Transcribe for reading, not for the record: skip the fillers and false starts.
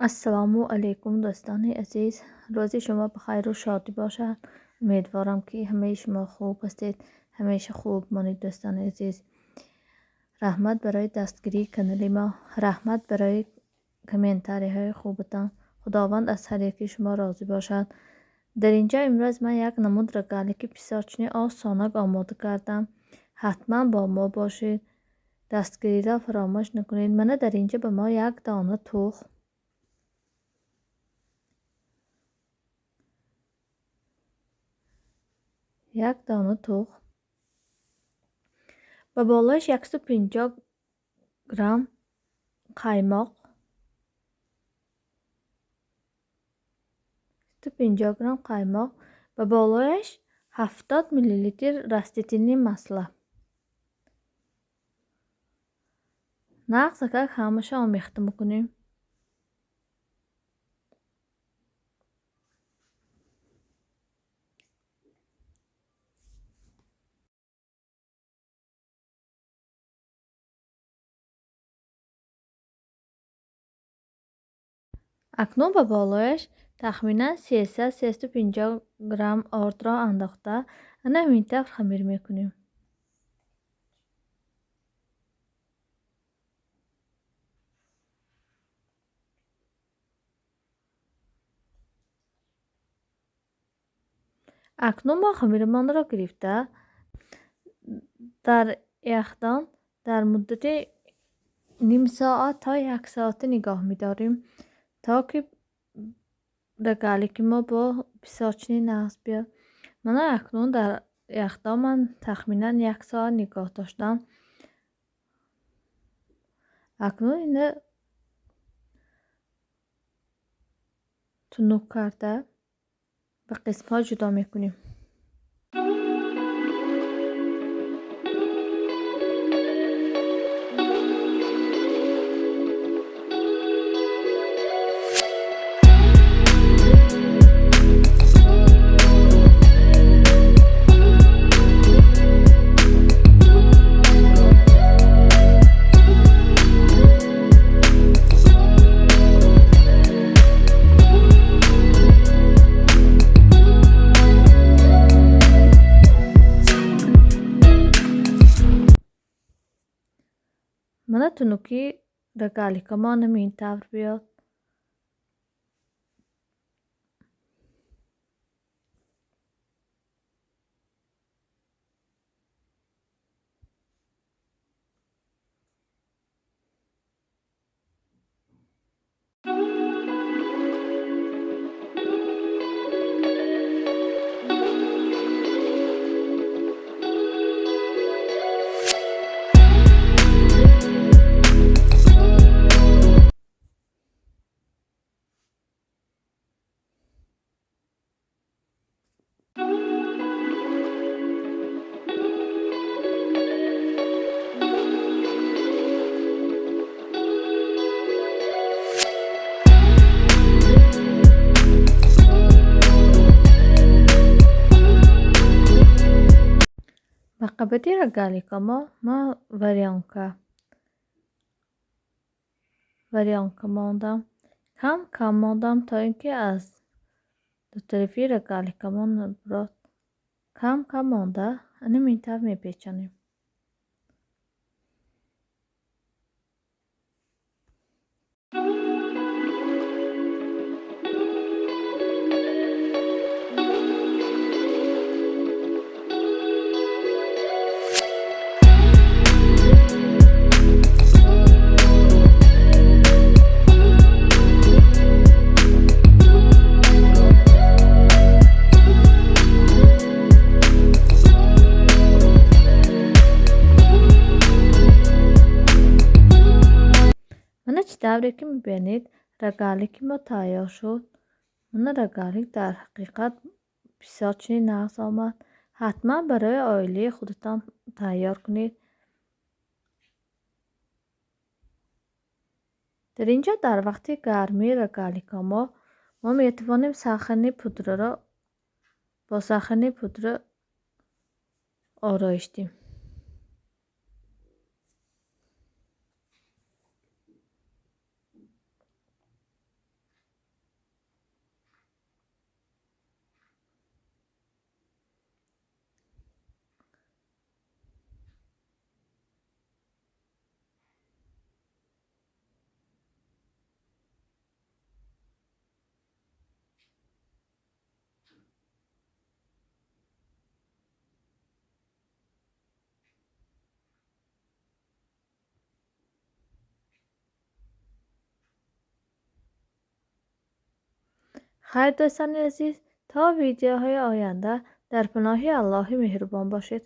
السلام علیکم دوستان عزیز. روز شما بخیر و شادی باشد. امیدوارم که همه شما خوب هستید. همیشه خوب مانید دوستان عزیز. رحمت برای دستگیری کانال ما، رحمت برای کامنتاری های خوبتان. خداوند از هر یکی شما راضی باشد. در اینجا امروز من یک نمود رگالی که پیساچنی آسانک آماده کردم. حتما با ما باشید. دستگیری را فراموش نکنید. من در اینجا به ما یک دانه تخم، یک دانه تخم و بالایش 150 گرم قایماق، 150 گرم قایماق و بالایش 70 میلی لیتر رستتینی مسله. نقص که همشه آمیخته میکنیم. اکنون به بالایش تخمینا 350 گرم آرد را انداخته همین طور خمیر میکنیم. اکنون ما خمیرمان را گرفته در یخدان در مدت نیم ساعت تا 1 ساعت نگاه می‌داریم تا که رگالی که ما با پیساچنی نقص بیاد. من اکنون در یخدان تخمینا 1 ساعت نگاه داشتم. اکنون اینه تنوک کرده به قسم ها جدا میکنیم. من تنوکی رگالی که ما نمین طور بیاد. مقابل رگالی که ما وریانکا ماندم. کم ماندم تا اینکه از دو طرفی رگالی که ما نبرد. کم مانده همین طور میپیچانیم. دوری که میبینید رگالی که ما تیار شد. من رگالی در حقیقت پیساچنی نقص آمد. حتما برای آیلی خودتان تیار کنید. در اینجا در وقتی گرمی رگالی که ما میتوانیم ساخن پودر را با ساخن پودر آرایش دیم. خیر دوستان عزیز، تا ویدیوهای آینده در پناه الله مهربان باشید.